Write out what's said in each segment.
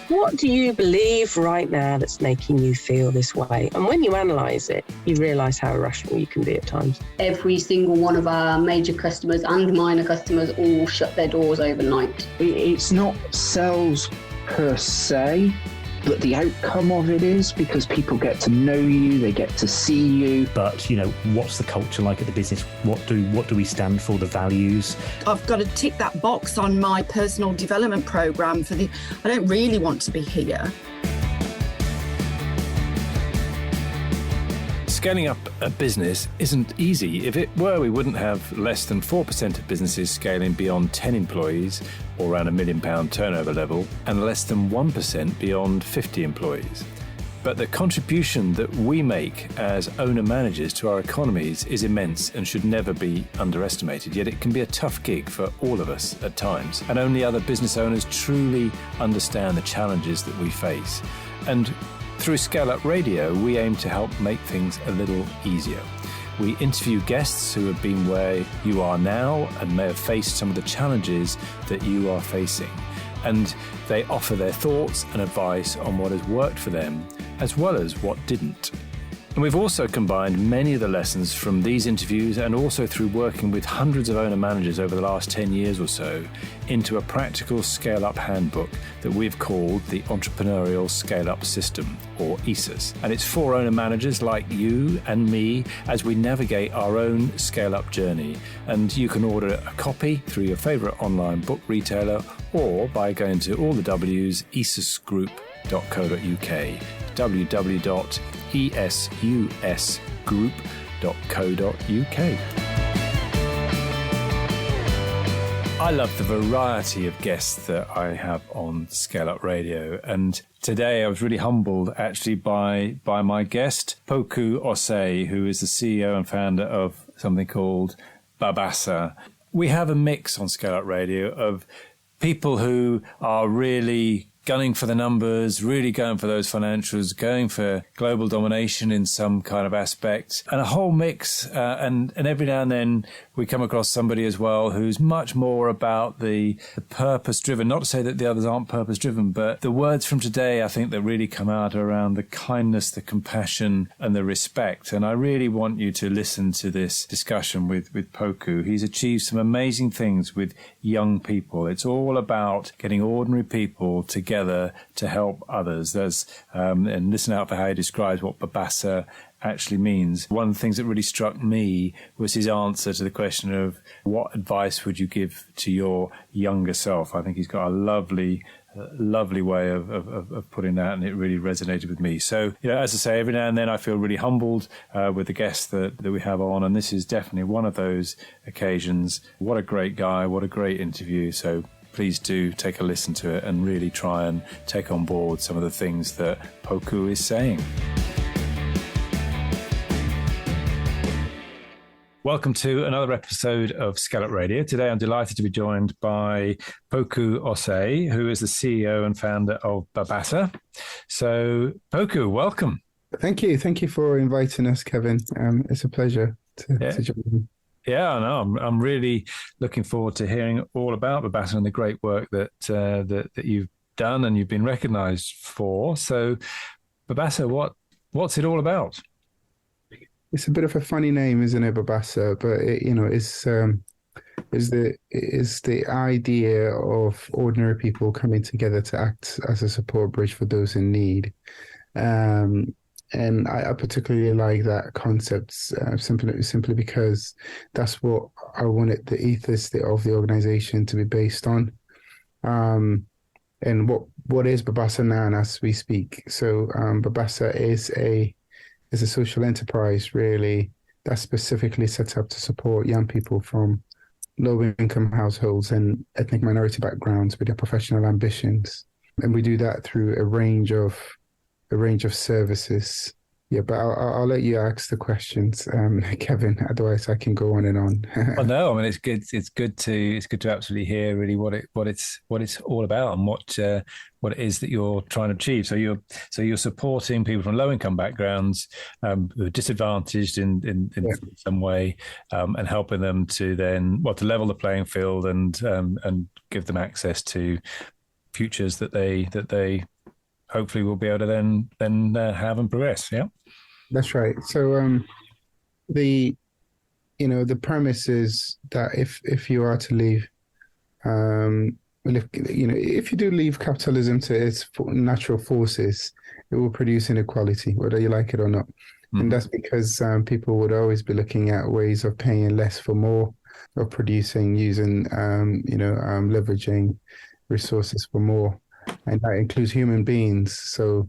What do you believe right now that's making you feel this way? And when you analyse it, you realise how irrational you can be at times. Every single one of our major customers and minor customers all shut their doors overnight. It's not sales per se, but the outcome of it is, because people get to know you, they get to see you. But, you know, what's the culture like at the business? What do we stand for, the values? I've got to tick that box on my personal development programme I don't really want to be here. Scaling up a business isn't easy. If it were, we wouldn't have less than 4% of businesses scaling beyond 10 employees or around £1 million turnover level, and less than 1% beyond 50 employees. But the contribution that we make as owner-managers to our economies is immense and should never be underestimated. Yet it can be a tough gig for all of us at times, and only other business owners truly understand the challenges that we face. And through ScaleUp Radio, we aim to help make things a little easier. We interview guests who have been where you are now and may have faced some of the challenges that you are facing. And they offer their thoughts and advice on what has worked for them, as well as what didn't. And we've also combined many of the lessons from these interviews, and also through working with hundreds of owner managers over the last 10 years or so, into a practical scale-up handbook that we've called the Entrepreneurial Scale-Up System, or ESUS. And it's for owner managers like you and me as we navigate our own scale-up journey. And you can order a copy through your favourite online book retailer, or by going to all the W's, esusgroup.co.uk, www.esusgroup.co.uk. I love the variety of guests that I have on ScaleUp Radio, and today I was really humbled actually by my guest, Poku Osei, who is the CEO and founder of something called Babbasa. We have a mix on ScaleUp Radio of people who are really gunning for the numbers, really going for those financials, going for global domination in some kind of aspect, and a whole mix. And every now and then we come across somebody as well who's much more about the purpose-driven. Not to say that the others aren't purpose-driven, but the words from today, I think, that really come out around the kindness, the compassion, and the respect. And I really want you to listen to this discussion with Poku. He's achieved some amazing things with young people. It's all about getting ordinary people together to help others. And listen out for how he describes what Babbasa actually means. One of the things that really struck me was his answer to the question of what advice would you give to your younger self. I think he's got a lovely way of putting that, and it really resonated with me. So, you know, as I say, every now and then I feel really humbled with the guests that we have on, and this is definitely one of those occasions. What a great guy, what a great interview. So please do take a listen to it and really try and take on board some of the things that Poku is saying. Welcome to another episode of ScaleUp Radio. Today I'm delighted to be joined by Poku Osei, who is the CEO and founder of Babbasa. So Poku, welcome. Thank you. Thank you for inviting us, Kevin. It's a pleasure to join you. Yeah, I know. I'm really looking forward to hearing all about Babbasa and the great work that you've done and you've been recognised for. So, Babbasa, what's it all about? It's a bit of a funny name, isn't it, Babbasa? But it's the idea of ordinary people coming together to act as a support bridge for those in need. And I particularly like that concept simply because that's what I wanted the ethos of the organization to be based on. And what is Babbasa now as we speak? So Babbasa is a social enterprise, really, that's specifically set up to support young people from low-income households and ethnic minority backgrounds with their professional ambitions. And we do that through a range of services. Yeah, but I'll let you ask the questions, Kevin. Otherwise, I can go on and on. Well, no, I mean it's good to absolutely hear really what it's all about and what it is that you're trying to achieve. So you're supporting people from low income backgrounds who are disadvantaged in some way, and helping them to to level the playing field and give them access to futures that they hopefully we'll be able to then have and progress. Yeah, that's right. So the premise is that if you are to leave, if you do leave capitalism to its natural forces, it will produce inequality, whether you like it or not. And that's because people would always be looking at ways of paying less for more, of producing, using, leveraging resources for more. And that includes human beings. So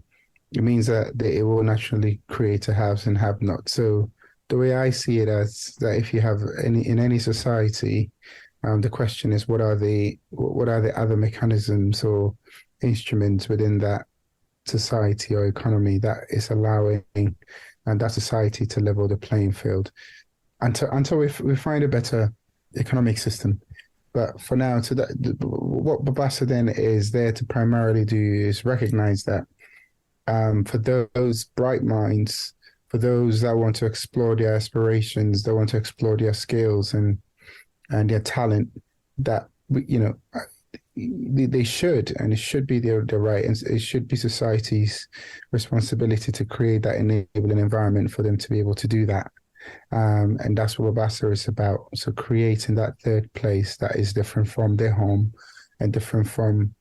it means that it will naturally create a haves and have-nots. So the way I see it as that if you have in any society, the question is what are the other mechanisms or instruments within that society or economy that is allowing that society to level the playing field until we find a better economic system. But for now, what Babbasa then is there to primarily do is recognize that for those bright minds, for those that want to explore their aspirations, that want to explore their skills and their talent, that they should, and it should be their right, and it should be society's responsibility to create that enabling environment for them to be able to do that. And that's what Babbasa is about. So creating that third place that is different from their home and different from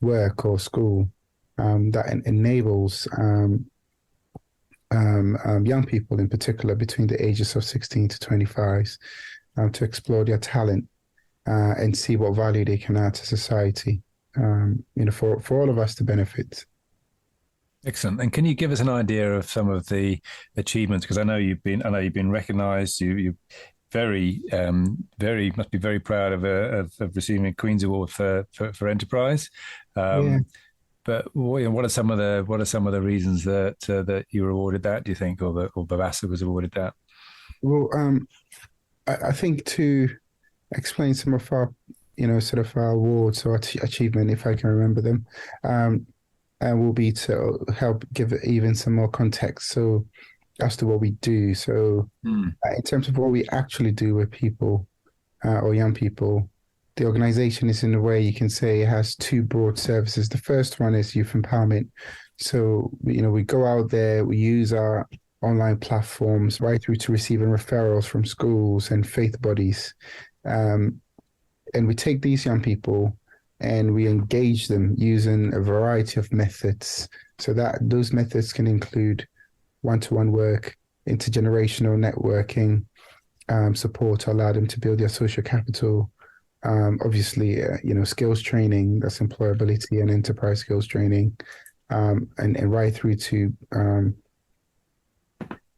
work or school, that enables young people in particular between the ages of 16 to 25 to explore their talent and see what value they can add to society, for all of us to benefit. Excellent. And can you give us an idea of some of the achievements? Because I know you've been recognised. You very must be very proud of receiving a Queen's Award for enterprise. But what are some of the reasons that you were awarded that? Do you think, or Babbasa was awarded that? Well, I think to explain some of our, sort of our awards or achievement, if I can remember them, will be to help give it even some more context. So as to what we do. So in terms of what we actually do with people or young people, the organization is, in a way, you can say, it has two broad services. The first one is youth empowerment. So, we go out there, we use our online platforms right through to receiving referrals from schools and faith bodies. And we take these young people and we engage them using a variety of methods. So that those methods can include one-to-one work, intergenerational networking, support to allow them to build their social capital, obviously, skills training, that's employability and enterprise skills training, and right through to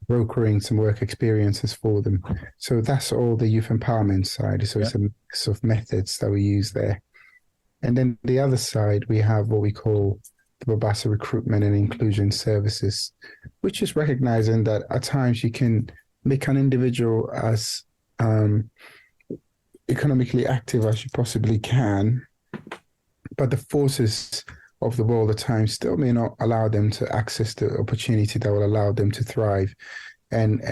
brokering some work experiences for them. So that's all the youth empowerment side. So it's a mix of methods that we use there. And then the other side, we have what we call the Babbasa recruitment and inclusion services, which is recognizing that at times you can make an individual as economically active as you possibly can, but the forces of the world at times still may not allow them to access the opportunity that will allow them to thrive. And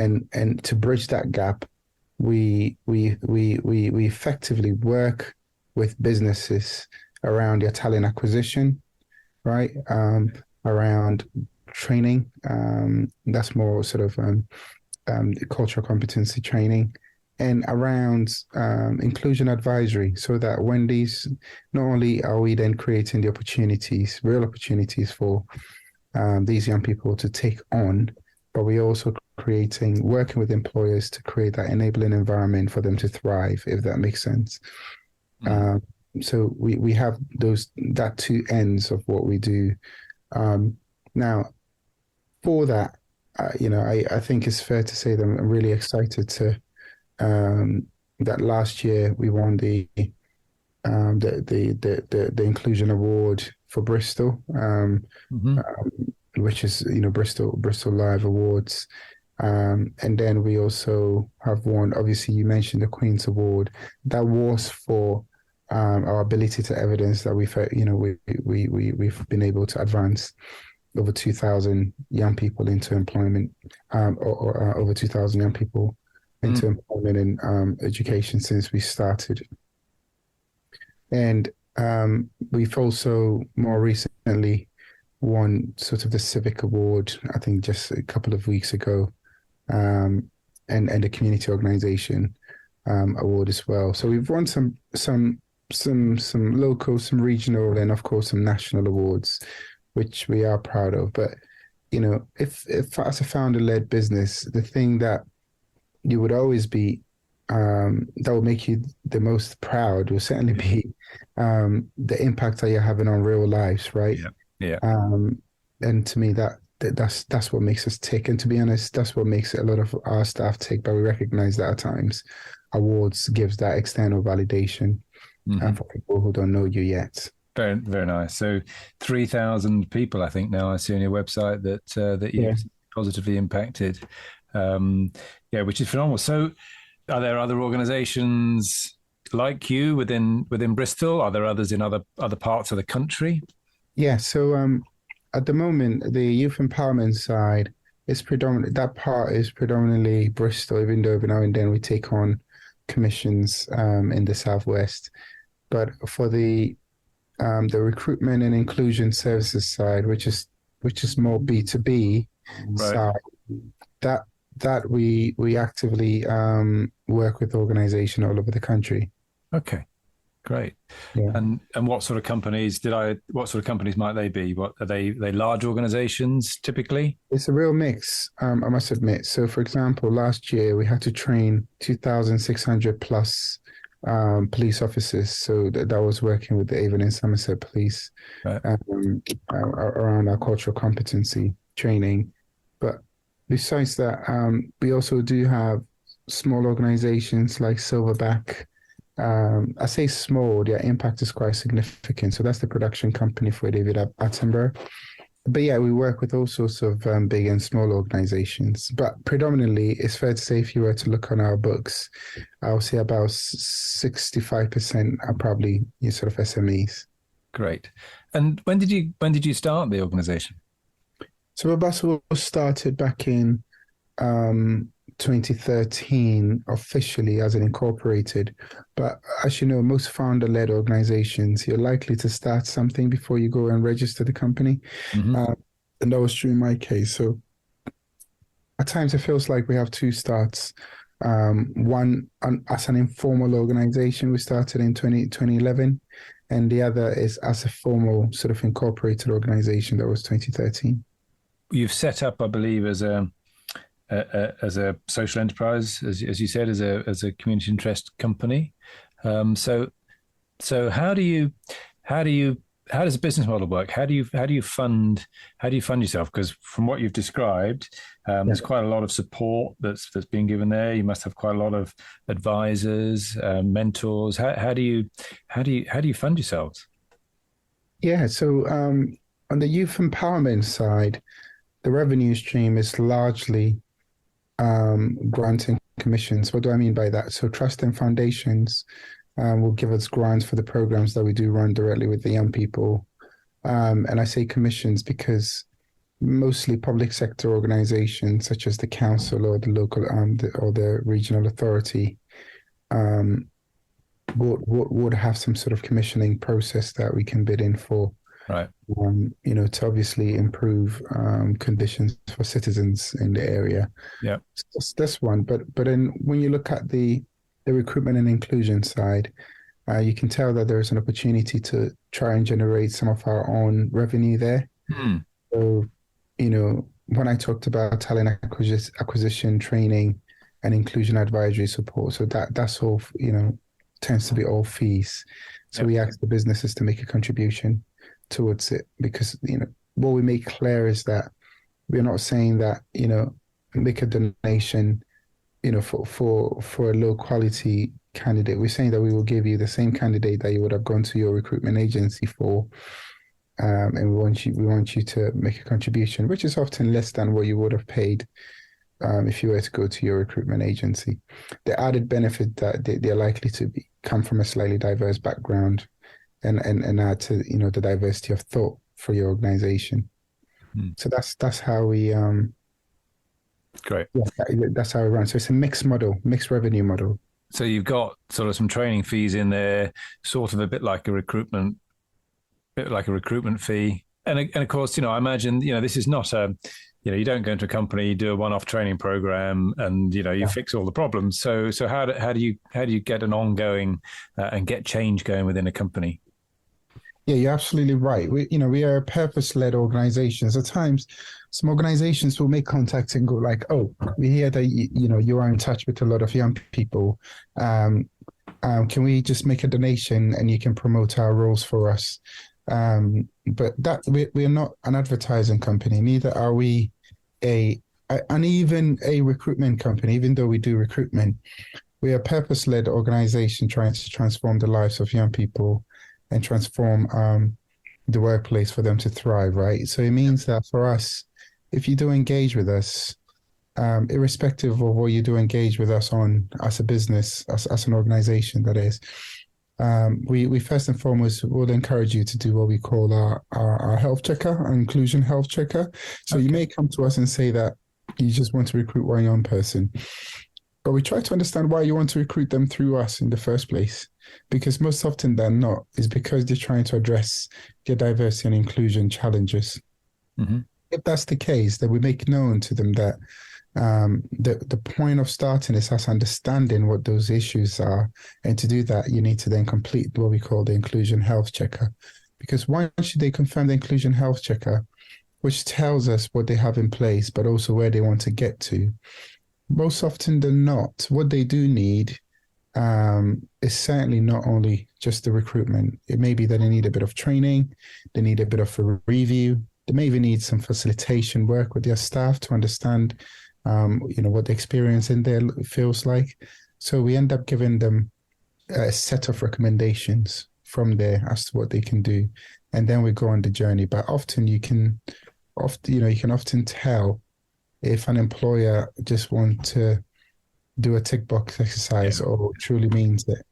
to bridge that gap, we effectively work with businesses around their talent acquisition, right? Around training, that's more sort of cultural competency training, and around inclusion advisory, so that when these, not only are we then creating the opportunities, real opportunities for these young people to take on, but we're also working with employers to create that enabling environment for them to thrive, if that makes sense. So we have that two ends of what we do. Now, for that, I think it's fair to say that I'm really excited to that last year we won the inclusion award for Bristol, which is Bristol Live Awards, and then we also have won. Obviously, you mentioned the Queen's Award. That was for our ability to evidence that we've been able to advance over 2,000 young people into employment, or over 2,000 young people into employment and education since we started. And we've also more recently won sort of the Civic Award, I think just a couple of weeks ago, and the Community Organization award as well. So we've won some local, some regional, and of course some national awards, which we are proud of. But if as a founder-led business, the thing that you would always be that would make you the most proud will certainly be the impact that you're having on real lives, right? Yeah. And to me, that's what makes us tick. And to be honest, that's what makes a lot of our staff tick. But we recognize that at times awards gives that external validation for people who don't know you yet. Very, very nice. So 3,000 people, I think now I see on your website that you've positively impacted. Which is phenomenal. So are there other organizations like you within Bristol? Are there others in other parts of the country? Yeah. So at the moment, the youth empowerment side is predominantly Bristol, even though every now and then we take on commissions in the Southwest. But for the recruitment and inclusion services side, which is more B2B side, that we actively work with organizations all over the country. Okay, great. Yeah. And what sort of companies might they be? What are they large organizations typically? It's a real mix, I must admit. So for example, last year we had to train 2,600 plus police officers. So that was working with the Avon and Somerset Police around our cultural competency training. But besides that, we also do have small organizations like Silverback. I say small, their impact is quite significant. So that's the production company for David Attenborough. But yeah, we work with all sorts of big and small organizations. But predominantly, it's fair to say if you were to look on our books, I'll say about 65% are probably your sort of SMEs. Great. And when did you start the organization? So Babbasa was started back in 2013 officially as an incorporated. But as you know, most founder-led organizations, you're likely to start something before you go and register the company. And that was true in my case. So at times it feels like we have two starts. One as an informal organization, we started in 2011, and the other is as a formal sort of incorporated organization. That was 2013. You've set up, I believe, as a social enterprise, as you said, as a community interest company. So how does a business model work? How do you fund yourself? Because from what you've described, there's quite a lot of support that's being given there. You must have quite a lot of advisors, mentors. How do you fund yourselves? Yeah. So on the youth empowerment side, the revenue stream is largely grants and commissions. What do I mean by that? So trust and foundations will give us grants for the programs that we do run directly with the young people. And I say commissions because mostly public sector organizations such as the council or the local or the regional authority would have some sort of commissioning process that we can bid in for. Right. To obviously improve conditions for citizens in the area. Yeah. So that's one. But then when you look at the recruitment and inclusion side, you can tell that there is an opportunity to try and generate some of our own revenue there. So, when I talked about talent acquisition, training, and inclusion advisory support, so that's all, tends to be all fees. So we ask the businesses to make a contribution towards it, because what we make clear is that we're not saying that make a donation for a low quality candidate. We're saying that we will give you the same candidate that you would have gone to your recruitment agency for, and we want you to make a contribution, which is often less than what you would have paid if you were to go to your recruitment agency. The added benefit that they're likely to come from a slightly diverse background and add to the diversity of thought for your organization. So that's how we great. Yeah, that's how we run. So it's a mixed revenue model. So you've got sort of some training fees in there, sort of a bit like a recruitment fee, And of course, I imagine, this is not you don't go into a company, you do a one-off training program, and you fix all the problems. So how do you get an ongoing and get change going within a company? Yeah, you're absolutely right. We are a purpose-led organizations. At times, some organizations will make contact and go like, "Oh, we hear that you are in touch with a lot of young people. Can we just make a donation and you can promote our roles for us?" But that we're not an advertising company. Neither are we and even a recruitment company. Even though we do recruitment, we are a purpose-led organization trying to transform the lives of young people and transform the workplace for them to thrive, right? So it means that for us, if you do engage with us, irrespective of what you do engage with us on as a business, as an organization, that is, we first and foremost will encourage you to do what we call our health checker, our inclusion health checker. So you may come to us and say that you just want to recruit one young person, but we try to understand why you want to recruit them through us in the first place. Because most often than not, is because they're trying to address their diversity and inclusion challenges. Mm-hmm. If that's the case, then we make known to them that the point of starting is us understanding what those issues are. And to do that, you need to then complete what we call the inclusion health checker. Because once they confirm the inclusion health checker, which tells us what they have in place, but also where they want to get to, most often than not, what they do need is certainly not only just the recruitment. It may be that they need a bit of training, they need a bit of a review, they may even need some facilitation work with their staff to understand, what the experience in there feels like. So we end up giving them a set of recommendations from there as to what they can do, and then we go on the journey. But often you can often tell if an employer just wants to do a tick box exercise or truly means it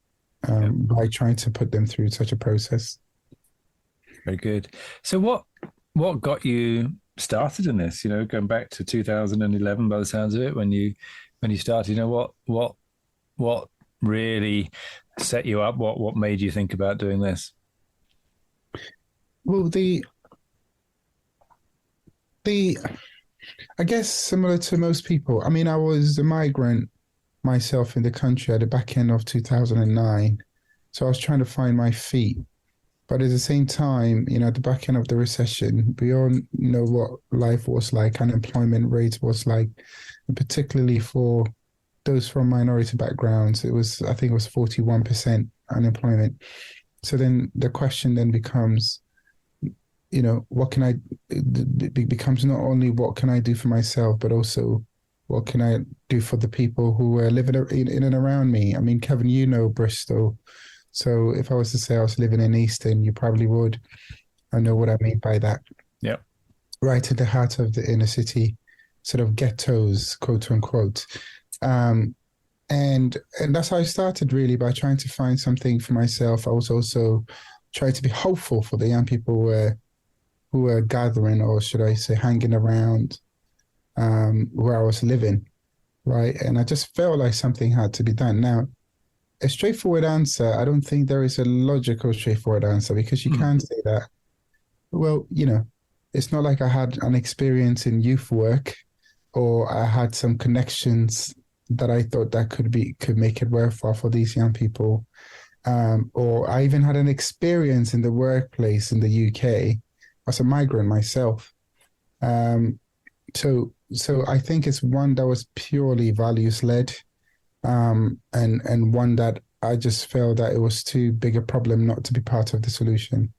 by trying to put them through such a process. Very good. So what got you started in this? Going back to 2011, by the sounds of it, when you started, what really set you up? What made you think about doing this? Well, I guess similar to most people. I mean, I was a migrant myself in the country at the back end of 2009. So I was trying to find my feet. But at the same time, at the back end of the recession, we all know what life was like, unemployment rate was like, and particularly for those from minority backgrounds, I think it was 41% unemployment. So then the question then becomes, what can it becomes not only what can I do for myself, but also what can I do for the people who are living in and around me? I mean, Kevin, Bristol. So if I was to say I was living in Easton, you probably would. I know what I mean by that. Yeah. Right at the heart of the inner city, sort of ghettos, quote unquote. And that's how I started, really, by trying to find something for myself. I was also trying to be hopeful for the young people who were gathering, or should I say hanging around where I was living, right? And I just felt like something had to be done. Now, a straightforward answer, I don't think there is a logical straightforward answer, because you can't say that, well, it's not like I had an experience in youth work, or I had some connections that I thought that could make it worthwhile for these young people. Or I even had an experience in the workplace in the UK as a migrant myself. So I think it's one that was purely values led, and one that I just felt that it was too big a problem not to be part of the solution.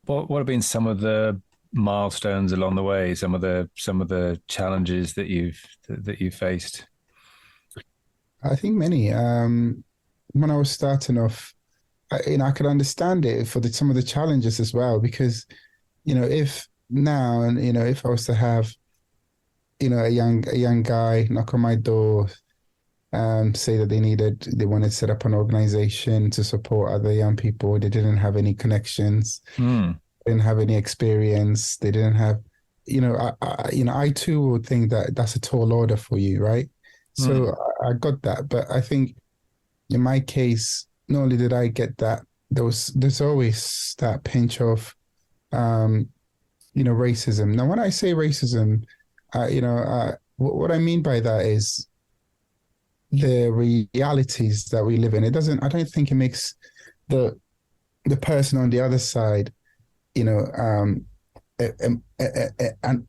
What have been some of the milestones along the way? Some of the challenges that you've faced? I think many. When I was starting off, I could understand it for some of the challenges as well, because if now, and if I was to have a young guy knock on my door, say that they wanted to set up an organization to support other young people. They didn't have any connections, didn't have any experience. They didn't have, I too would think that that's a tall order for you, right? So I got that, but I think in my case, not only did I get that, there's always that pinch of, racism. Now, when I say racism, what I mean by that is the realities that we live in. I don't think it makes the person on the other side, an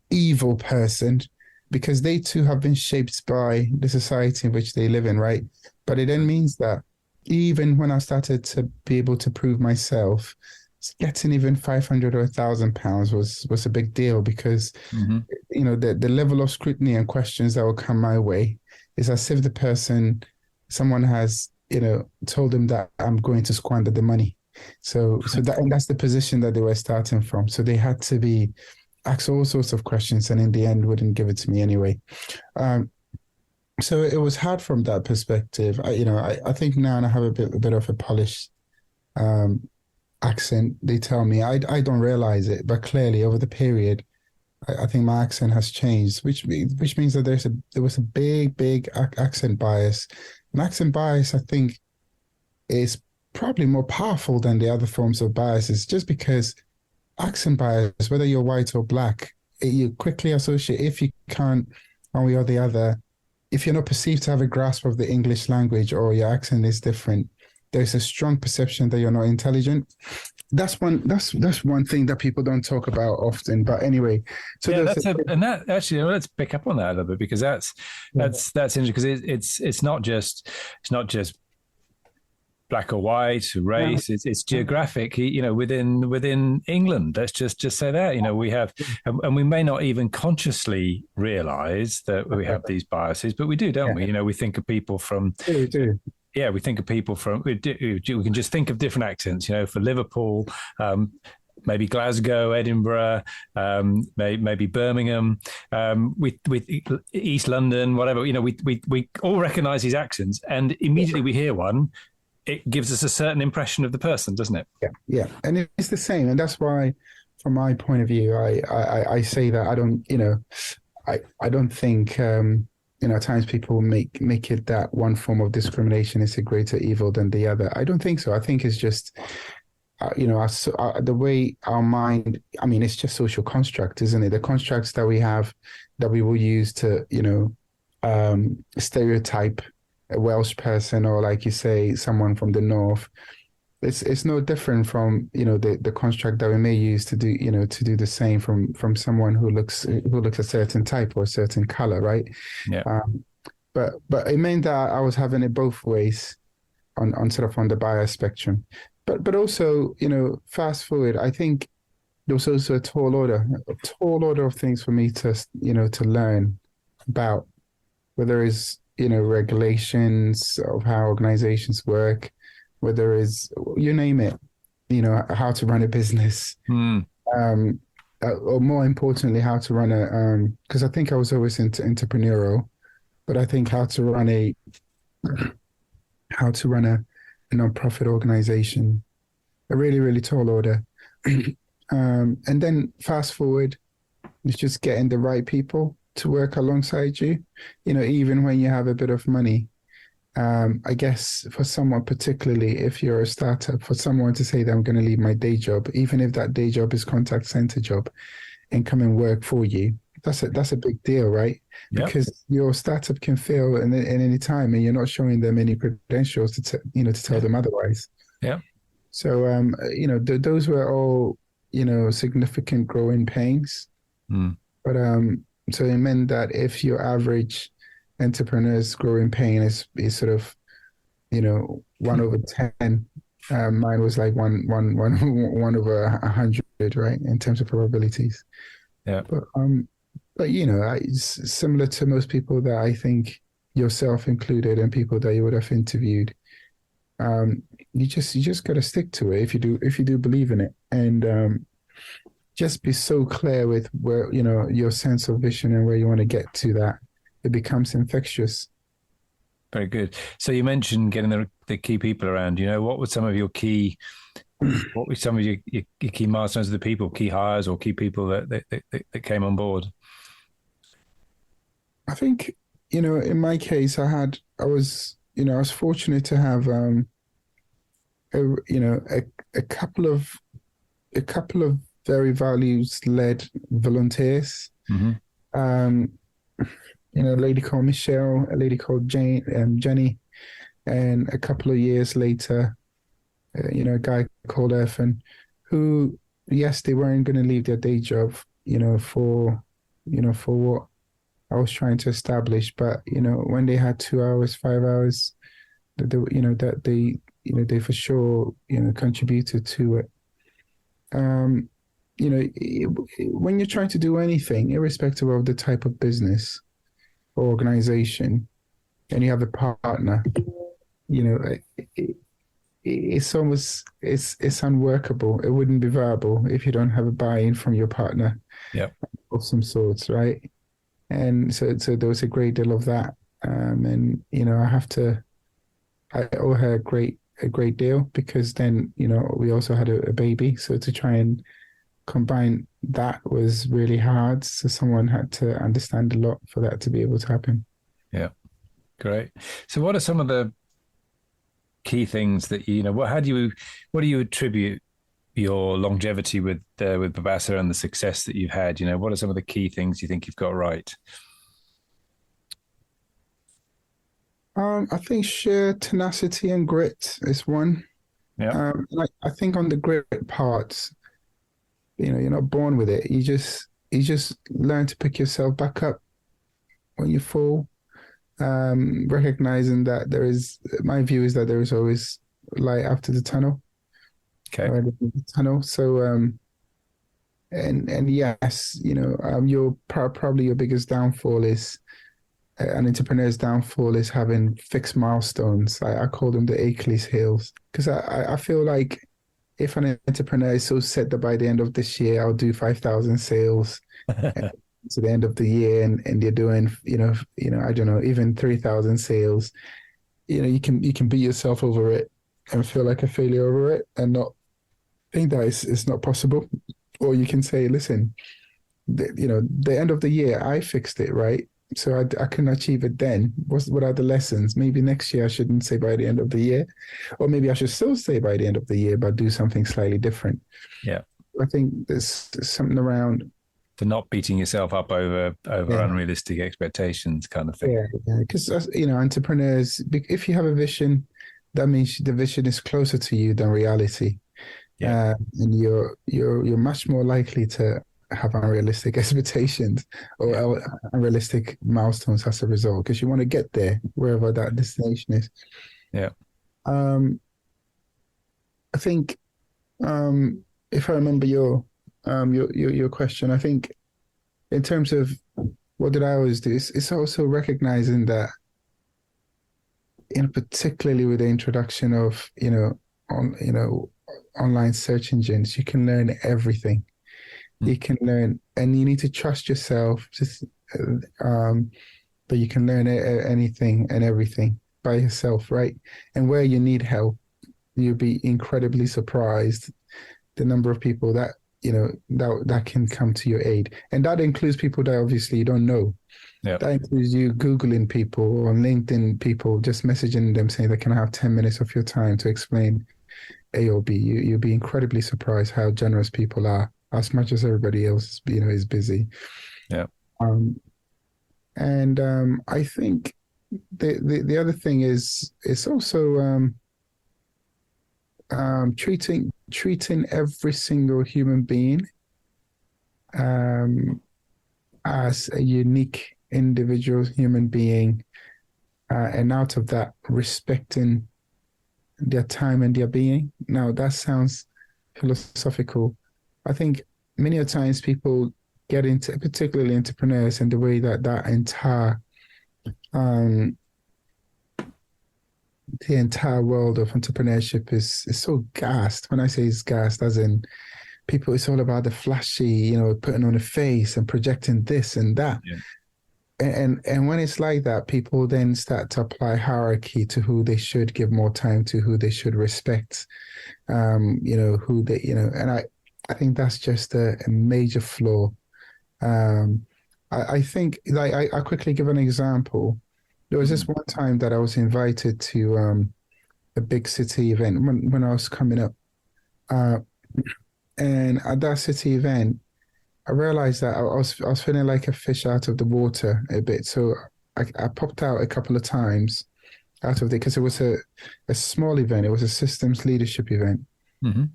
evil person, because they too have been shaped by the society in which they live in, right? But it then means that even when I started to be able to prove myself, getting even 500 or £1,000 was a big deal, because the level of scrutiny and questions that will come my way is as if someone has told them that I'm going to squander the money. So that's the position that they were starting from. So they had to be asked all sorts of questions, and in the end wouldn't give it to me anyway. So it was hard from that perspective. I think now I have a bit of a polished accent. They tell me I don't realize it, but clearly over the period, I think my accent has changed, which means that there was a big accent bias. And accent bias, I think, is probably more powerful than the other forms of biases, just because accent bias, whether you're white or black, you quickly associate, if you can't one way or the other, if you're not perceived to have a grasp of the English language or your accent is different, there's a strong perception that you're not intelligent. That's one thing that people don't talk about often. But anyway, so let's pick up on that a little bit, because that's interesting, because it's not just black or white, race. Yeah. It's geographic. Within England. Let's just say that we have, and we may not even consciously realise that we have these biases, but we do, don't we? We think of people from. We do. Yeah, we think of people from. We can just think of different accents. For Liverpool, maybe Glasgow, Edinburgh, maybe Birmingham, with East London, whatever. We all recognise these accents, and immediately we hear one, it gives us a certain impression of the person, doesn't it? Yeah, and it's the same, and that's why, from my point of view, I say that I don't, I don't think. At times people make it that one form of discrimination is a greater evil than the other. I don't think so. I think it's just, the way our mind, it's just social construct, isn't it? The constructs that we have, that we will use to, stereotype a Welsh person, or like you say, someone from the north. It's no different from the construct that we may use to do the same from someone who looks a certain type or a certain color, right? Yeah. But it meant that I was having it both ways on sort of on the bias spectrum. But also, fast forward, I think there was also a tall order of things for me to learn about, whether it's regulations of how organizations work, whether it's, you name it, how to run a business, or more importantly, how to run because I think I was always entrepreneurial, but I think how to run a non-profit organization, a really, really tall order. And then fast forward, it's just getting the right people to work alongside you, even when you have a bit of money. I guess for someone, particularly if you're a startup, for someone to say that I'm going to leave my day job, even if that day job is contact center job, and come and work for you, that's a big deal, right? Yep. Because your startup can fail at any time, and you're not showing them any credentials to tell them otherwise. Yeah. So those were all significant growing pains. But so it meant that if your average entrepreneur's growing pain is sort of 1/10, mine was like one over 100, right, in terms of probabilities. Yeah. But it's similar to most people that I think, yourself included, and people that you would have interviewed. You just got to stick to it if you do believe in it, and just be so clear with where your sense of vision and where you want to get to, that it becomes infectious. Very good. So you mentioned getting the key people around. What were some of your key? What were some of your key milestones of the people, key hires, or key people that came on board? I think in my case, I was fortunate to have a couple of very values-led volunteers. A lady called Michelle, a lady called Jenny, and a couple of years later, a guy called Irfan, who, yes, they weren't going to leave their day job, for what I was trying to establish, but when they had 2 hours, 5 hours, they for sure contributed to it. When you're trying to do anything, irrespective of the type of business or organization, and you have a partner, it's unworkable. It wouldn't be viable if you don't have a buy-in from your partner, of some sorts, right? And so there was a great deal of that, and I owe her a great deal, because then we also had a baby, so to try and combine that was really hard. So someone had to understand a lot for that to be able to happen. Yeah, great. So what are some of the key things that what do you attribute your longevity with Babbasa and the success that you've had? What are some of the key things you think you've got right? I think sheer tenacity and grit is one. Yeah. I think on the grit part, you're not born with it. You just learn to pick yourself back up when you fall. Recognizing that my view is that there is always light after the tunnel. Okay. So, and yes, probably your biggest downfall is an entrepreneur's downfall is having fixed milestones. I call them the Achilles heels, because I feel like if an entrepreneur is so set that by the end of this year I'll do 5,000 sales to the end of the year, and they're doing I don't know, even 3,000 sales, you can beat yourself over it and feel like a failure over it and not think that it's not possible. Or you can say, listen, the end of the year I fixed it, right? So I couldn't achieve it then. What are the lessons? Maybe next year I shouldn't say by the end of the year, or maybe I should still say by the end of the year, but do something slightly different. Yeah, I think there's something around to not beating yourself up over unrealistic expectations, kind of thing. Yeah, because entrepreneurs, if you have a vision, that means the vision is closer to you than reality. Yeah, and you're much more likely to have unrealistic expectations or unrealistic milestones as a result, because you want to get there wherever that destination is. Yeah. I think if I remember your question, I think in terms of what did I always do, it's also recognizing that, particularly with the introduction of online search engines, you can learn everything. You can learn, and you need to trust yourself, that you can learn anything and everything by yourself, right? And where you need help, you'll be incredibly surprised the number of people that that can come to your aid, and that includes people that obviously you don't know. Yeah. That includes you Googling people or LinkedIn people, just messaging them saying, "Can I have 10 minutes of your time to explain A or B?" You'll be incredibly surprised how generous people are, as much as everybody else, is busy. Yeah. I think the other thing is, it's also treating every single human being as a unique individual human being, and out of that, respecting their time and their being. Now, that sounds philosophical. I think many a times people get into, particularly entrepreneurs, and the way that entire the entire world of entrepreneurship is so gassed. When I say it's gassed, as in people, it's all about the flashy, putting on a face and projecting this and that. Yeah. And when it's like that, people then start to apply hierarchy to who they should give more time to, who they should respect, who they, and I think that's just a major flaw. I think, like, I quickly give an example. There was this one time that I was invited to a big city event when I was coming up. And at that city event, I realized that I was feeling like a fish out of the water a bit. So I popped out a couple of times out of it because it was a small event. It was a systems leadership event. Mm-hmm.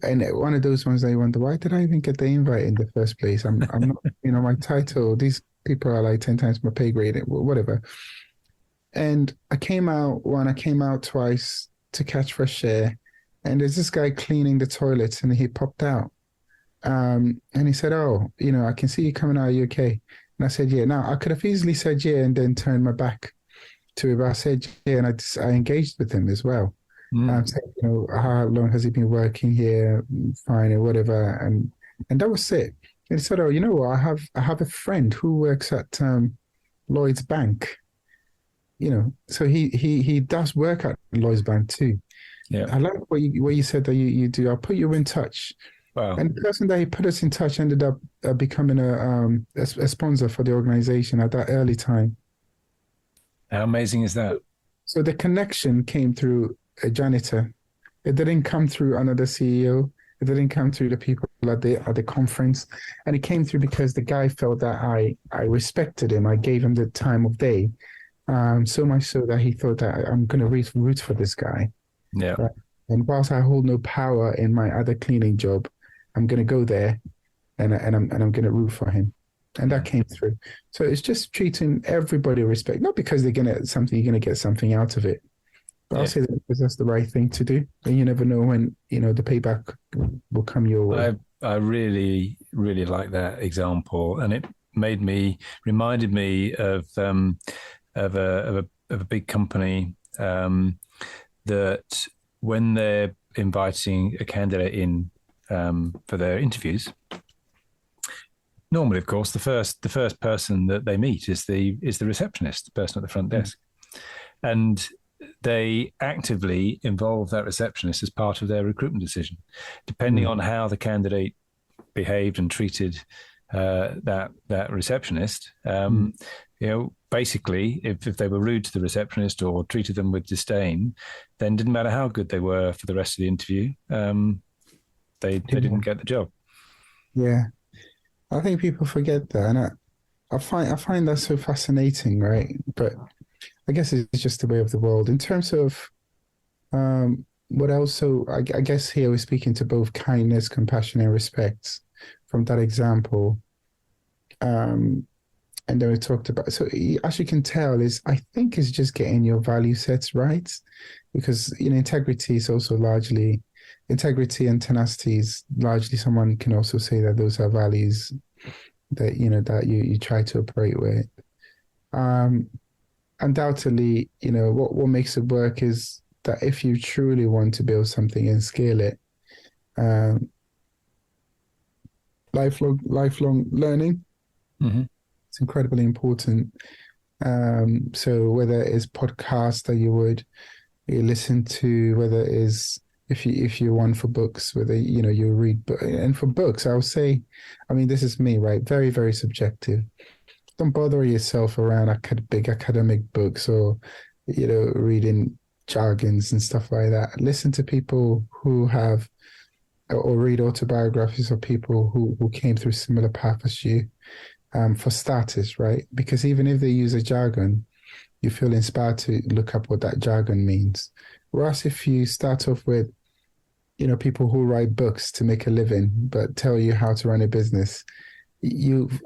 And one of those ones that you wonder, why did I even get the invite in the first place? I'm not, my title, these people are like 10 times my pay grade, whatever. And I came out twice to catch fresh air. And there's this guy cleaning the toilets and he popped out. And he said, oh, I can see you coming out. Are you okay? And I said, yeah. Now, I could have easily said, yeah, and then turned my back to it. But I said, yeah, and I engaged with him as well. Said, how long has he been working here? Fine, or whatever. And that was it. And he said, oh, you know what? I have a friend who works at Lloyd's Bank. So he does work at Lloyd's Bank too. Yeah. I like what you said that you do. I'll put you in touch. Wow. And the person that he put us in touch ended up becoming a sponsor for the organization at that early time. How amazing is that? So the connection came through a janitor. It didn't come through another CEO. It didn't come through the people at the conference. And it came through because the guy felt that I respected him. I gave him the time of day. So much so that he thought that I'm going to root for this guy. Yeah. Right? And whilst I hold no power in my other cleaning job, I'm going to go there and I'm going to root for him. And that came through. So it's just treating everybody with respect, not because you're going to get something out of it. But I'll say that because that's the right thing to do. And you never know when, the payback will come your way. I really, really like that example. And it reminded me of a big company that when they're inviting a candidate in for their interviews, normally, of course, the first person that they meet is the receptionist, the person at the front desk, and they actively involve that receptionist as part of their recruitment decision, depending on how the candidate behaved and treated that receptionist. Basically, if they were rude to the receptionist or treated them with disdain, then didn't matter how good they were for the rest of the interview, they didn't get the job. Yeah, I think people forget that, and I find that so fascinating, right? But I guess it's just the way of the world. In terms of what else, so I guess here we're speaking to both kindness, compassion, and respect from that example. And then we talked about, so as you can tell, I think it's just getting your value sets right, because integrity is also largely, integrity and tenacity is largely, someone can also say that those are values that that you try to operate with. Undoubtedly, what makes it work is that if you truly want to build something and scale it, lifelong learning. Mm-hmm. It's incredibly important. So whether it's podcasts that you listen to, whether it is if you're one for books, whether you read, and for books, I would say, this is me, right? Very, very subjective. Don't bother yourself around big academic books or reading jargons and stuff like that. Listen to people who have, or read autobiographies of people who came through similar path as you. For starters, right? Because even if they use a jargon, you feel inspired to look up what that jargon means. Whereas if you start off with, people who write books to make a living, but tell you how to run a business,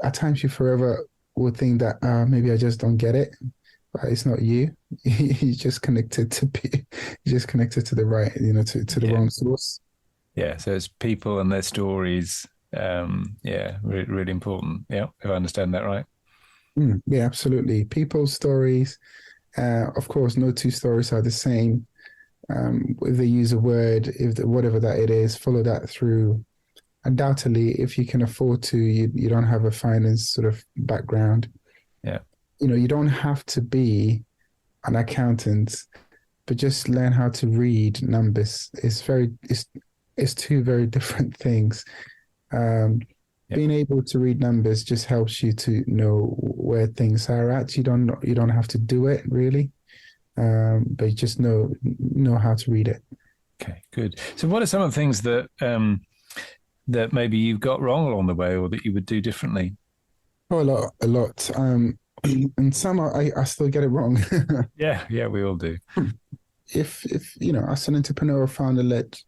at times you forever will think that maybe I just don't get it, but it's not you. You're just connected to the right, to the wrong source. Yeah. So it's people and their stories. Really, really important. Yeah, if I understand that right. Yeah, absolutely. People's stories. Of course, no two stories are the same. If they use a word, whatever that it is, follow that through. Undoubtedly, if you can afford to, you don't have a finance sort of background. Yeah. You don't have to be an accountant, but just learn how to read numbers. It's two very different things. Being able to read numbers just helps you to know where things are at. You don't have to do it really, but you just know how to read it. Okay, good. So what are some of the things that that maybe you've got wrong along the way, or that you would do differently? Oh, a lot. And some I still get it wrong. Yeah, we all do. If as an entrepreneur or founder-led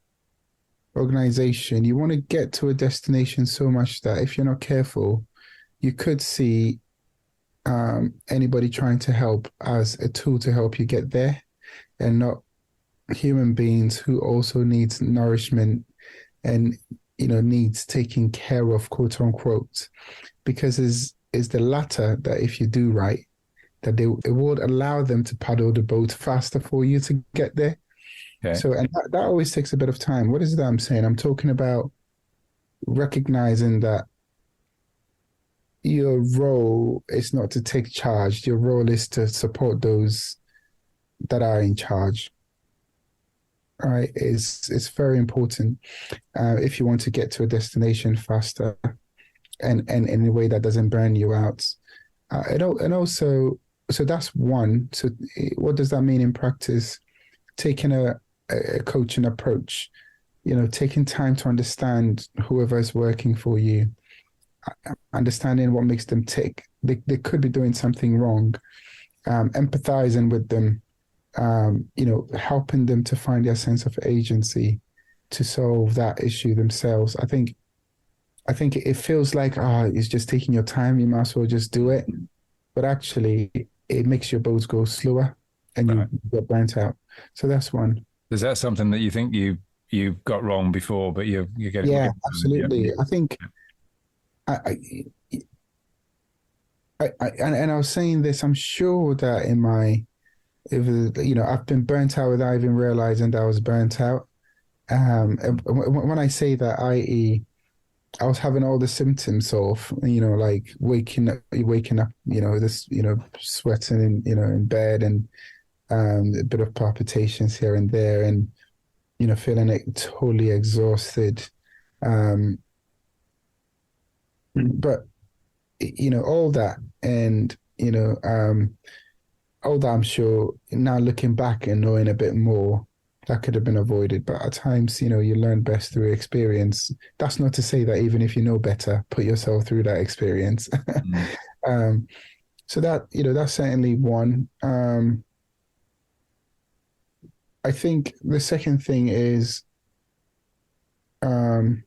organization, you want to get to a destination so much that if you're not careful, you could see anybody trying to help as a tool to help you get there, and not human beings who also needs nourishment and needs taking care of, quote unquote, because is the latter that if you do right, that it would allow them to paddle the boat faster for you to get there. Okay. So, and that always takes a bit of time. What is that I'm saying? I'm talking about recognizing that your role is not to take charge. Your role is to support those that are in charge. All right, it's very important if you want to get to a destination faster, and in a way that doesn't burn you out. And also, so that's one. So what does that mean in practice? Taking a coaching approach, taking time to understand whoever is working for you, understanding what makes them tick. They could be doing something wrong, empathizing with them, helping them to find their sense of agency to solve that issue themselves. I think it feels like, it's just taking your time, you might as well just do it. But actually, it makes your boats go slower and you get burnt out. So that's one. Is that something that you think you've got wrong before, but you're getting? Yeah, absolutely. Yeah. I think I was saying this, I'm sure that I've been burnt out without even realizing that I was burnt out. And when I say that, i.e., I was having all the symptoms of, like waking up, this, sweating, in bed, and a bit of palpitations here and there, and, feeling like totally exhausted. But, all that, and, all that, I'm sure now looking back and knowing a bit more, that could have been avoided. But at times, you learn best through experience. That's not to say that even if you know better, put yourself through that experience. So that, that's certainly one. I think the second thing is, and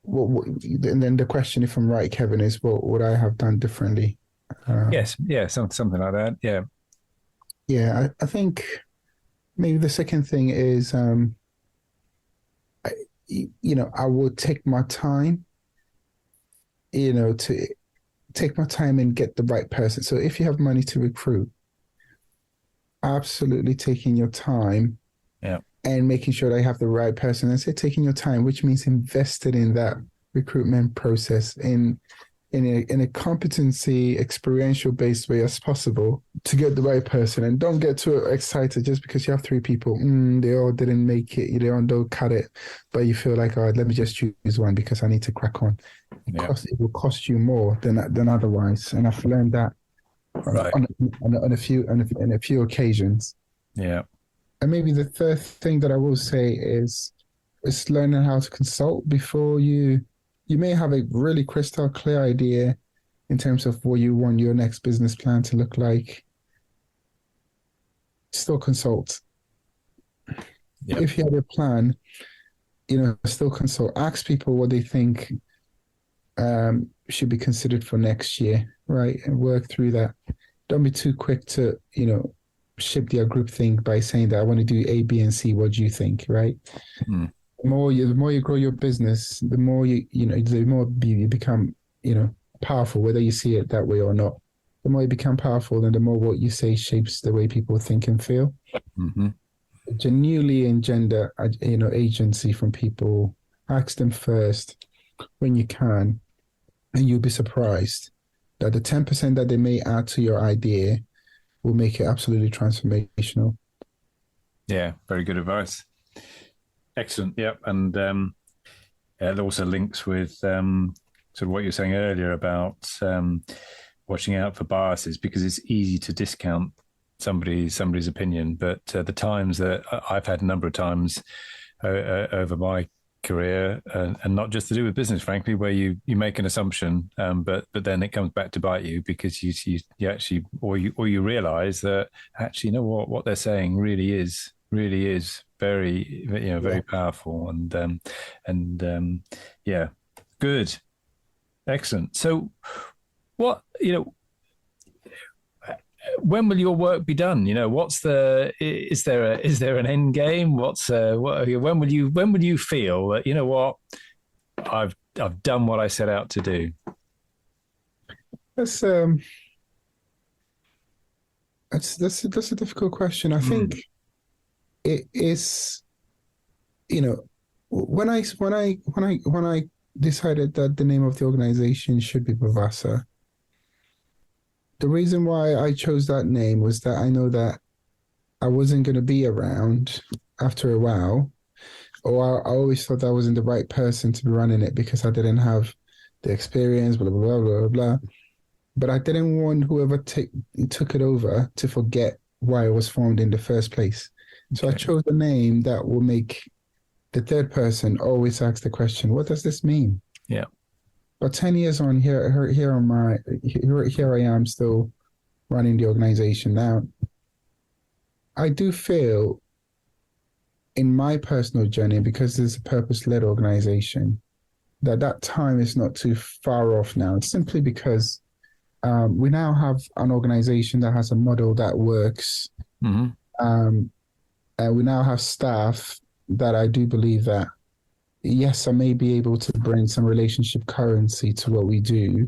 then the question, if I'm right, Kevin, is what would I have done differently? Yes, yeah, something like that. Yeah. Yeah, I think maybe the second thing is, I would take my time, to take my time and get the right person. So if you have money to recruit, absolutely taking your time, and making sure they have the right person. And say taking your time, which means invested in that recruitment process in a competency, experiential based way as possible to get the right person. And don't get too excited just because you have 3 people. They all didn't make it. They all don't cut it, but you feel like, all right, let me just choose one because I need to crack on. It will cost you more than otherwise, and I've learned that on a few occasions. Yeah. And maybe the third thing that I will say is learning how to consult before you may have a really crystal clear idea in terms of what you want your next business plan to look like. Still consult. Yep. If you have a plan, still consult. Ask people what they think should be considered for next year, right? And work through that. Don't be too quick to, ship their group think by saying that I want to do A, B, and C. What do you think, right? The more you grow your business, the more you become, powerful, whether you see it that way or not. The more you become powerful, then the more what you say shapes the way people think and feel. Genuinely engender, agency from people. Ask them first when you can, and you'll be surprised that the 10% that they may add to your idea will make it absolutely transformational. Yeah, very good advice. Excellent. Yep. And it also links with sort of what you were saying earlier about watching out for biases, because it's easy to discount somebody's opinion. But the times that I've had a number of times over my career, and not just to do with business, frankly, where you make an assumption, but then it comes back to bite you because you actually or you realize that actually, you know what they're saying really is very very powerful, and yeah, good, excellent. So what, when will your work be done? Is there an end game? When will you feel that, what, I've done what I set out to do? That's a difficult question. I think it is, when I decided that the name of the organization should be Babbasa, the reason why I chose that name was that I know that I wasn't going to be around after a while, or I always thought that I wasn't the right person to be running it because I didn't have the experience, blah, blah, blah, blah, blah. But I didn't want whoever took it over to forget why it was formed in the first place. So I chose a name that will make the third person always ask the question, what does this mean? Yeah. But 10 years on, here I am still running the organization. Now, I do feel in my personal journey, because it's a purpose-led organization, that time is not too far off now. It's simply because we now have an organization that has a model that works. Mm-hmm. And we now have staff that I do believe that, yes, I may be able to bring some relationship currency to what we do,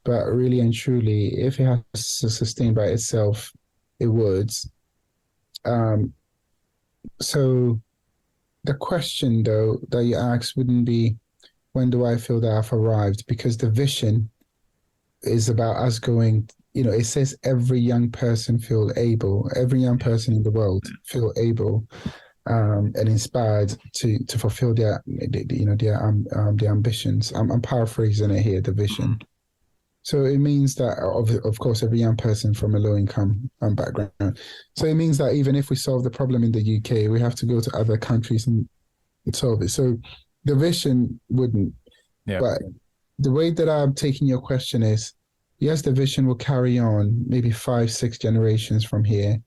but really and truly, if it has to sustain by itself, it would. So the question, though, that you asked wouldn't be, when do I feel that I've arrived? Because the vision is about us going, it says every young person feel able, every young person in the world feel able and inspired to fulfill their ambitions. I'm paraphrasing it here, the vision. So it means that, of course, every young person from a low income background. So it means that even if we solve the problem in the UK, we have to go to other countries and solve it. So the vision wouldn't. Yeah. But the way that I'm taking your question is, yes, the vision will carry on maybe 5-6 generations from here.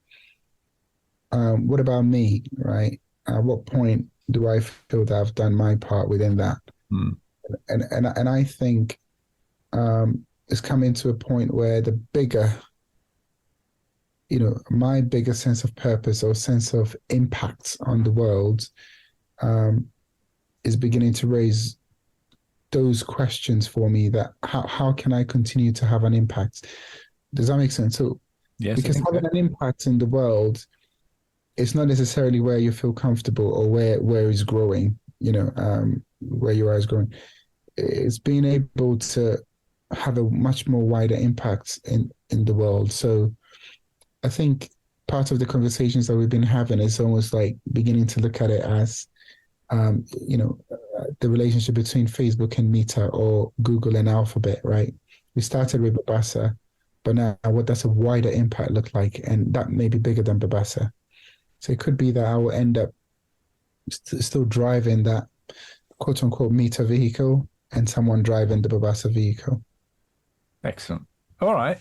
What about me, right? At what point do I feel that I've done my part within that? And I think it's coming to a point where the bigger, my bigger sense of purpose or sense of impact on the world is beginning to raise those questions for me, that how can I continue to have an impact? Does that make sense? So, yes, because having an impact in the world, it's not necessarily where you feel comfortable or where it's growing, where your eyes growing. It's being able to have a much more wider impact in the world. So I think part of the conversations that we've been having is almost like beginning to look at it as, the relationship between Facebook and Meta or Google and Alphabet, right? We started with Babbasa, but now what does a wider impact look like? And that may be bigger than Babbasa. So it could be that I will end up still driving that quote unquote Meta vehicle and someone driving the Babbasa vehicle. Excellent. All right.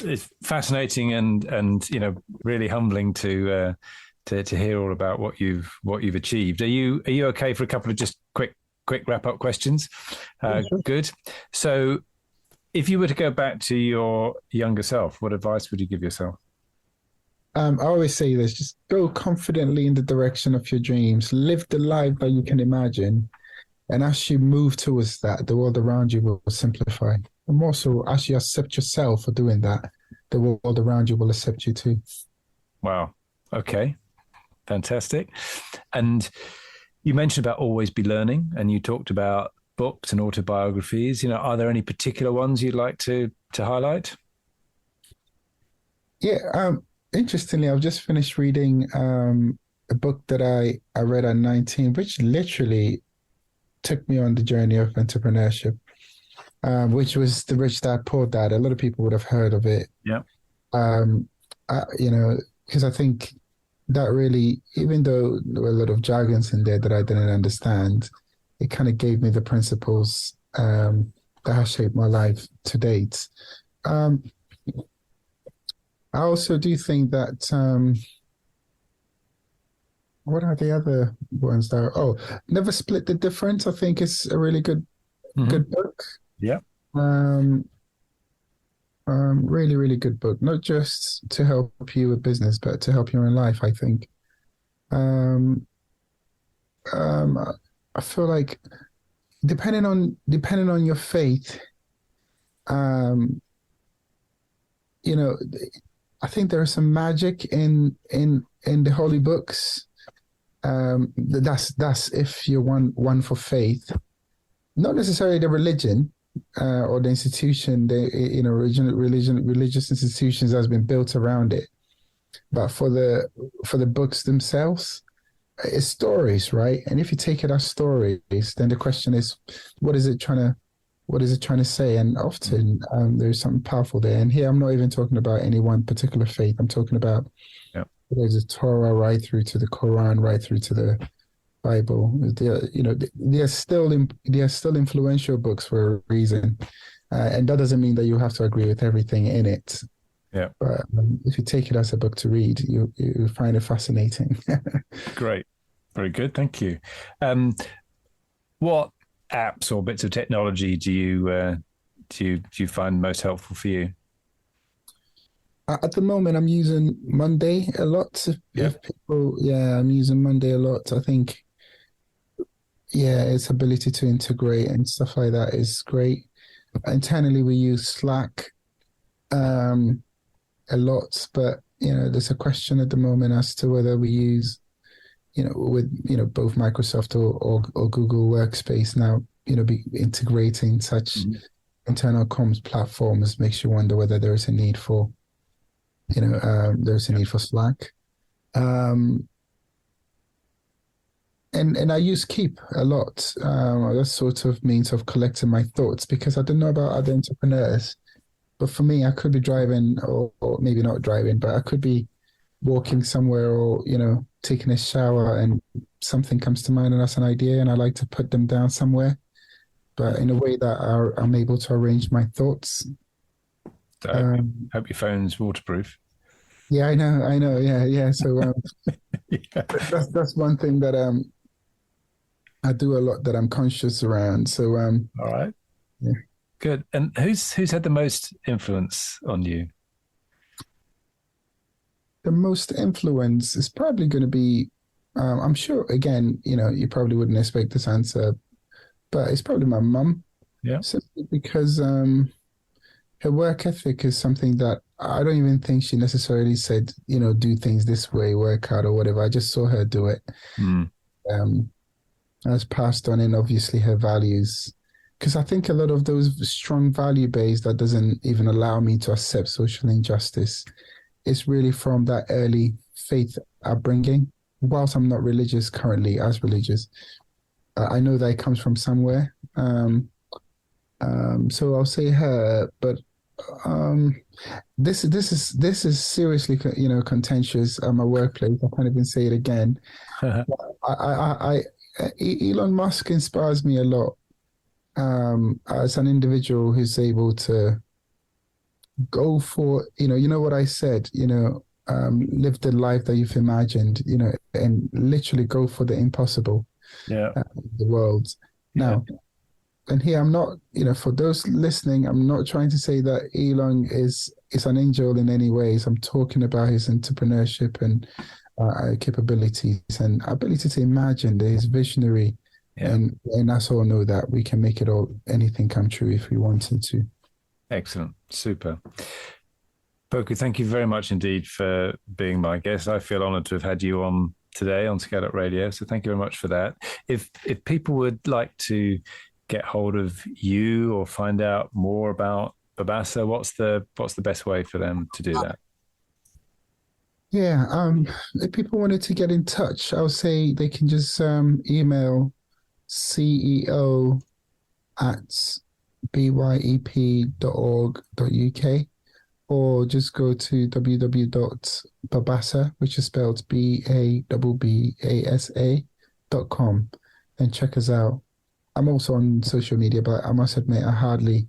It's fascinating and really humbling to hear all about what you've achieved. Are you okay for a couple of just quick wrap up questions? Sure. Good. So, if you were to go back to your younger self, what advice would you give yourself? I always say this: just go confidently in the direction of your dreams. Live the life that you can imagine, and as you move towards that, the world around you will simplify. And more so, as you accept yourself for doing that, the world around you will accept you too. Wow. Okay. Fantastic. And you mentioned about always be learning, and you talked about books and autobiographies. Are there any particular ones you'd like to highlight? Yeah. Interestingly, I've just finished reading a book that I read at 19, which literally took me on the journey of entrepreneurship, which was The Rich Dad, Poor Dad. A lot of people would have heard of it. Yeah. Because I think that really, even though there were a lot of jargons in there that I didn't understand, it kind of gave me the principles that have shaped my life to date. I also do think that what are the other ones that Never Split the Difference. I think it's a really good book. Yeah. Really, really good book. Not just to help you with business, but to help you in life, I think. I feel like depending on your faith, you know, I think there is some magic in the holy books. That's if you're one for faith, not necessarily the religion or the institution, religious institutions that's been built around it, but for the books themselves, it's stories, right? And if you take it as stories, then the question is, what is it trying to say? And often there's something powerful there. And here I'm not even talking about any one particular faith. I'm talking about there's a Torah right through to the Quran, right through to the Bible. They are still influential books for a reason, and that doesn't mean that you have to agree with everything in it. Yeah. But if you take it as a book to read, you find it fascinating. Great, very good, thank you. What apps or bits of technology do you find most helpful for you? At the moment, I'm using Monday a lot. I'm using Monday a lot. I think, its ability to integrate and stuff like that is great. Internally, we use Slack a lot, but there's a question at the moment as to whether we use, with both Microsoft or Google Workspace now, be integrating such internal comms platforms makes you wonder whether there is a need for. There's a need for Slack. And I use Keep a lot. That's sort of means of collecting my thoughts, because I don't know about other entrepreneurs, but for me, I could be driving or maybe not driving, but I could be walking somewhere or, taking a shower and something comes to mind and that's an idea and I like to put them down somewhere, but in a way that I'm able to arrange my thoughts. Hope your phone's waterproof. Yeah, I know. Yeah. So that's one thing that I do a lot that I'm conscious around. So all right, yeah, good. And who's had the most influence on you? The most influence is probably going to be, I'm sure. Again, you probably wouldn't expect this answer, but it's probably my mum. Yeah, simply because her work ethic is something that I don't even think she necessarily said, do things this way, work out or whatever. I just saw her do it. As passed on in obviously her values. Because I think a lot of those strong value base that doesn't even allow me to accept social injustice is really from that early faith upbringing. Whilst I'm not religious currently, as religious, I know that it comes from somewhere. So I'll say her, but this is seriously contentious at my workplace. I can't even say it again. Elon Musk inspires me a lot as an individual who's able to go for what I said, live the life that you've imagined, and literally go for the impossible. The world now. And here I'm not, for those listening, I'm not trying to say that Elon is an angel in any ways. I'm talking about his entrepreneurship and capabilities and ability to imagine. That he's visionary, and us all know that we can make anything come true if we wanted to. Excellent, super. Poku, thank you very much indeed for being my guest. I feel honoured to have had you on today on ScaleUp Radio. So thank you very much for that. If people would like to get hold of you or find out more about Babbasa, what's the best way for them to do that? Yeah, if people wanted to get in touch, I'll say they can just email ceo@byep.org.uk, or just go to www.babbasa, which is spelled BABBASA.com, and check us out. I'm also on social media, but I must admit I hardly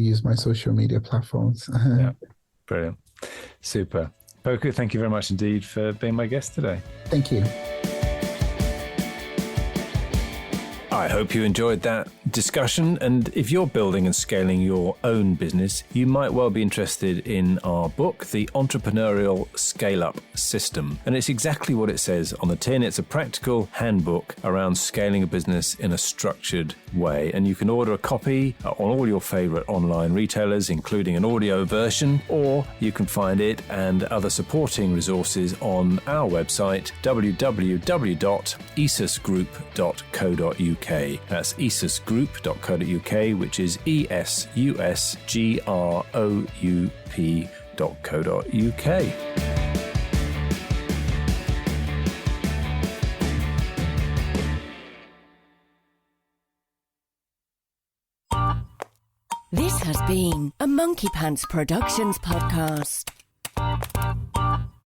use my social media platforms. Yeah, brilliant. Super. Poku, thank you very much indeed for being my guest today. Thank you. I hope you enjoyed that discussion, and if you're building and scaling your own business, you might well be interested in our book, The Entrepreneurial Scale-Up System. And it's exactly what it says on the tin. It's a practical handbook around scaling a business in a structured way, and you can order a copy on all your favorite online retailers, including an audio version, or you can find it and other supporting resources on our website, www.esusgroup.co.uk. That's esusgroup.co.uk, which is esusgroup.co.uk. This has been a Monkey Pants Productions podcast.